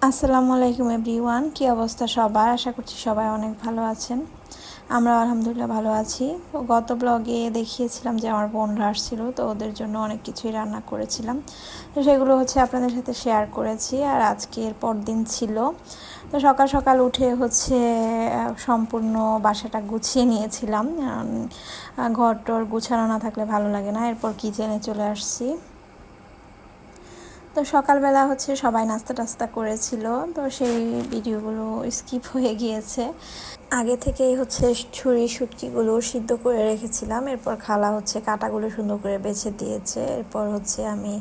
আসসালামু আলাইকুম এভরিওয়ান, কী অবস্থা সবার? আশা করছি সবাই অনেক ভালো আছেন। আমরা আলহামদুলিল্লাহ ভালো আছি। তো গত ব্লগে দেখিয়েছিলাম যে আমার বোনরা আসছিল, তো ওদের জন্য অনেক কিছুই রান্না করেছিলাম। তো সেগুলো আপনাদের সাথে শেয়ার করেছি। আর আজকের পরদিন ছিল, তো সকাল সকাল উঠে সম্পূর্ণ বাসাটা গুছিয়ে নিয়েছিলাম। ঘর টর গুছানো না থাকলে ভালো লাগে না। এরপর কিচেনে চলে আসছি। তো সকালবেলা সবাই নাস্তা টাস্তা করেছিল, তো সেই ভিডিওগুলো স্কিপ হয়ে গিয়েছে। আগে থেকেই ছুরি শুটকিগুলো সিদ্ধ করে রেখেছিলাম। এরপর খালা কাটাগুলো সুন্দর করে বেছে দিয়েছে। এরপর আমি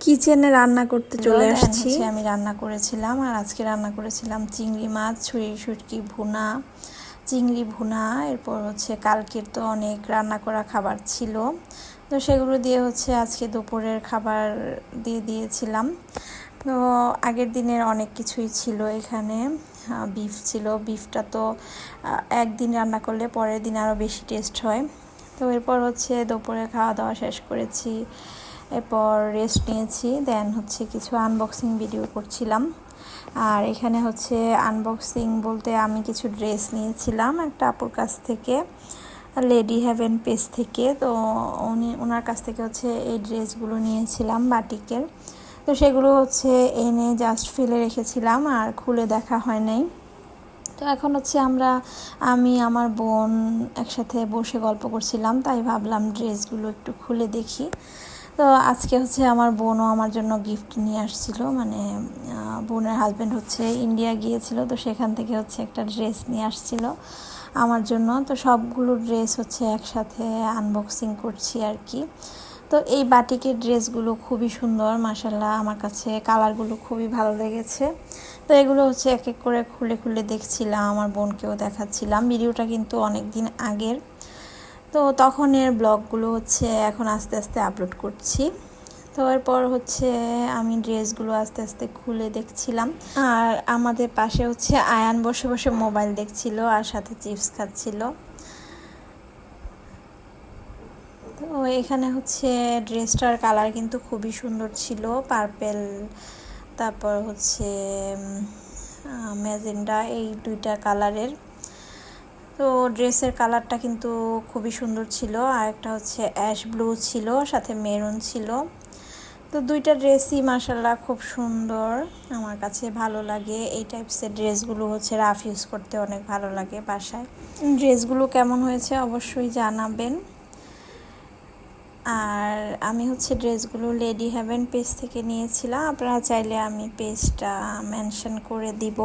কিচেনে রান্না করতে চলে আসছি। আমি রান্না করেছিলাম, আর আজকে রান্না করেছিলাম চিংড়ি মাছ, ছুরি শুটকি ভুনা, চিংড়ি ভুনা। এরপর কালকের তো অনেক রান্না করা খাবার ছিল, তো সেগুলো দিয়ে আজকে দুপুরের খাবার দিয়ে দিয়েছিলাম। তো আগের দিনের অনেক কিছুই ছিল এখানে। বিফ ছিল, বিফটা তো একদিন রান্না করলে পরের দিন আরও বেশি টেস্ট হয়। তো এরপর দুপুরে খাওয়া দাওয়া শেষ করেছি, এরপর রেস্ট নিয়েছি। দেন কিছু আনবক্সিং ভিডিও করছিলাম। আর এখানে আনবক্সিং বলতে আমি কিছু ড্রেস নিয়েছিলাম একটা আপুর কাছ থেকে, লেডি হেভেন পেজ থেকে। তো ওনার কাছ থেকে এই ড্রেসগুলো নিয়েছিলাম বাটিকের। তো সেগুলো এনে জাস্ট ফেলে রেখেছিলাম, আর খুলে দেখা হয় নাই। তো এখন আমি আমার বোন একসাথে বসে গল্প করছিলাম, তাই ভাবলাম ড্রেসগুলো একটু খুলে দেখি। তো আজকে আমার বোনও আমার জন্য গিফট নিয়ে আসছিল, মানে বোনের হাজব্যান্ড ইন্ডিয়া গিয়েছিল, তো সেখান থেকে একটা ড্রেস নিয়ে আসছিল আমার জন্য। তো সবগুলো ড্রেস একসাথে আনবক্সিং করছি আর কি। তো এই বাটিকের ড্রেসগুলো খুবই সুন্দর মাশাআল্লাহ, আমার কাছে কালারগুলো খুবই ভালো লেগেছে। তো এগুলো এক এক করে খুলে খুলে দেখছিলাম, আমার বোনকেও দেখাচ্ছিলাম। ভিডিওটা কিন্তু অনেক দিন আগের, তো তখনের ব্লগগুলো এখন আস্তে আস্তে আপলোড করছি। তো এরপর আমি ড্রেসগুলো আস্তে আস্তে খুলে দেখছিলাম। আর আমাদের পাশে আয়ান বসে বসে মোবাইল দেখছিল আর সাথে চিপস খাচ্ছিল। তো এখানে ড্রেসটার কালার কিন্তু খুবই সুন্দর ছিল, পার্পেল, তারপর ম্যাজেন্ডা, এই দুইটা কালারের। তো ড্রেসের কালারটা কিন্তু খুবই সুন্দর ছিল, আর একটা অ্যাশ ব্লু ছিল, সাথে মেরুন ছিল। তো দুইটা ড্রেসই মাশাআল্লাহ খুব সুন্দর, আমার কাছে ভালো লাগে। এই টাইপসের ড্রেসগুলো রাফ ইউজ করতে অনেক ভালো লাগে বাসায়। ড্রেসগুলো কেমন হয়েছে অবশ্যই জানাবেন। আর আমি ড্রেসগুলো লেডি হেভেন পেজ থেকে নিয়েছিলাম, আপনারা চাইলে আমি পেজটা মেনশন করে দিব।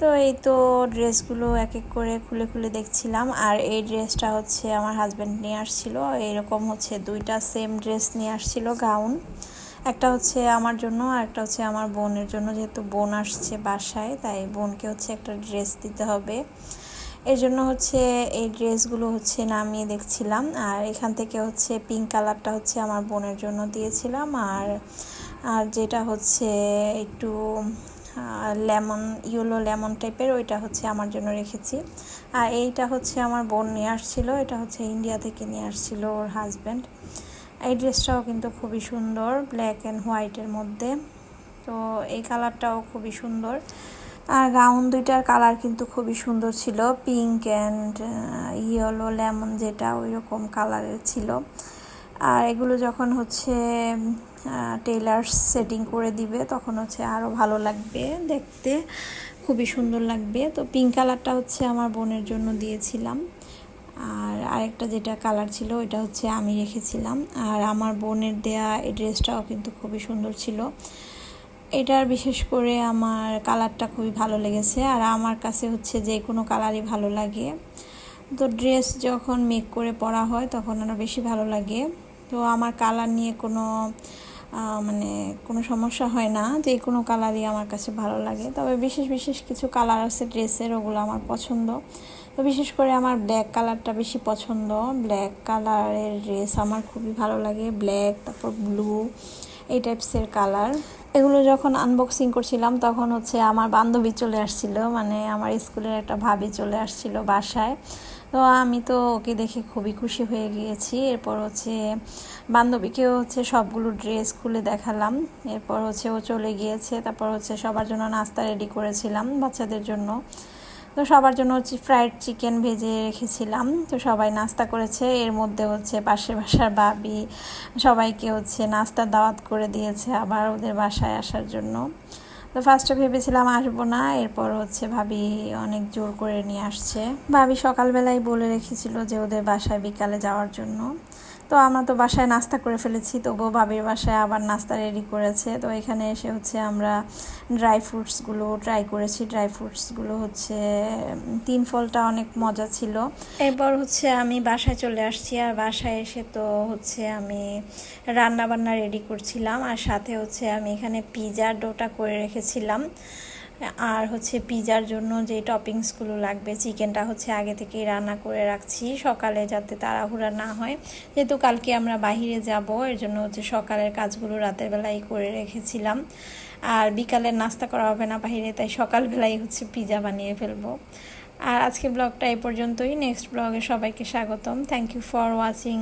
তো এই তো ড্রেসগুলো এক এক করে খুলে খুলে দেখছিলাম। আর এই ড্রেসটা আমার হাজব্যান্ড নিয়ে আসছিল, এরকম দুইটা সেম ড্রেস নিয়ে আসছিল, গাউন। একটা আমার জন্য, আর একটা আমার বোনের জন্য, যেহেতু বোন আসছে বাসায়, তাই বোনকে একটা ড্রেস দিতে হবে। এর জন্য এই ড্রেসগুলো নামিয়ে দেখছিলাম। আর এখান থেকে পিঙ্ক কালারটা আমার বোনের জন্য দিয়েছিলাম, আর যেটা একটু ইয়েলো লেমন টাইপের, ওইটা আমার জন্য রেখেছি। আর এইটা আমার বোন নিয়ে আসছিল, এটা ইন্ডিয়া থেকে নিয়ে আসছিল ওর হাজব্যান্ড। এই ড্রেসটাও কিন্তু খুবই সুন্দর, ব্ল্যাক অ্যান্ড হোয়াইটের মধ্যে। তো এই কালারটাও খুবই সুন্দর। আর গাউন দুইটার কালার কিন্তু খুবই সুন্দর ছিল, পিঙ্ক অ্যান্ড ইয়েলো লেমন, যেটা ওই রকম কালারের ছিল। আর এগুলো যখন টেইলার সেটিং করে দিবে, তখন আরও ভালো লাগবে দেখতে, খুবই সুন্দর লাগবে। তো পিঙ্ক কালারটা আমার বোনের জন্য দিয়েছিলাম, আর আরেকটা যেটা কালার ছিল ওইটা আমি রেখেছিলাম। আর আমার বোনের দেয়া এই ড্রেসটাও কিন্তু খুবই সুন্দর ছিল। এটার বিশেষ করে আমার কালারটা খুবই ভালো লেগেছে, আর আমার কাছে যে কোনো কালারই ভালো লাগে। তো ড্রেস যখন মেক করে পরা হয় তখন আরও বেশি ভালো লাগে। তো আমার কালার নিয়ে কোনো সমস্যা হয় না, যে কোনো কালারই আমার কাছে ভালো লাগে। তবে বিশেষ বিশেষ কিছু কালার আছে ড্রেসের, ওগুলো আমার পছন্দ। তো বিশেষ করে আমার ব্ল্যাক কালারটা বেশি পছন্দ, ব্ল্যাক কালারের ড্রেস আমার খুবই ভালো লাগে। ব্ল্যাক, তারপর ব্লু, এই টাইপসের কালার। এগুলো যখন আনবক্সিং করছিলাম তখন আমার বান্ধবী চলে আসছিল, মানে আমার স্কুলের একটা ভাবি চলে আসছিল বাসায়। তো আমি তো ওকে দেখে খুবই খুশি হয়ে গিয়েছি। এরপর হচ্ছে বান্ধবীকেও হচ্ছে সবগুলো ড্রেস খুলে দেখালাম। এরপর হচ্ছে ও চলে গিয়েছে। তারপর হচ্ছে সবার জন্য নাস্তা রেডি করেছিলাম বাচ্চাদের জন্য। তো সবার জন্য হচ্ছে ফ্রাইড চিকেন ভেজে রেখেছিলাম। তো সবাই নাস্তা করেছে। এর মধ্যে হচ্ছে পাশের বাসার ভাবি সবাইকে হচ্ছে নাস্তার দাওয়াত করে দিয়েছে আবার ওদের বাসায় আসার জন্য। তো ফার্স্টে ভেবেছিলাম আসবো না, এরপর হচ্ছে ভাবি অনেক জোর করে নিয়ে আসছে। ভাবি সকালবেলায় বলে রেখেছিল যে ওদের বাসায় বিকালে যাওয়ার জন্য। তো আমরা তো বাসায় নাস্তা করে ফেলেছি, তবুও ভাবির বাসায় আবার নাস্তা রেডি করেছে। তো এখানে এসে হচ্ছে আমরা ড্রাই ফ্রুটসগুলো ট্রাই করেছি। ড্রাই ফ্রুটসগুলো হচ্ছে তিন ফলটা অনেক মজা ছিল। এরপর হচ্ছে আমি বাসায় চলে আসছি, আর বাসায় এসে তো হচ্ছে আমি রান্না বান্না রেডি করছিলাম, আর সাথে হচ্ছে আমি এখানে পিজার ডোটা করে রেখেছিলাম। আর হচ্ছে পিজার জন্য যে টপিংসগুলো লাগবে, চিকেনটা হচ্ছে আগে থেকেই রান্না করে রাখছি সকালে, যাতে তাড়াহুড়া না হয়। যেহেতু কালকে আমরা বাহিরে যাব, এর জন্য হচ্ছে সকালের কাজগুলো রাতের বেলায় করে রেখেছিলাম। আর বিকালের নাস্তা করা হবে না বাহিরে, তাই সকালবেলায় হচ্ছে পিজা বানিয়ে ফেলবো। আর আজকে ব্লগটা এই পর্যন্তই। নেক্সট ব্লগে সবাইকে স্বাগতম। Thank you for watching.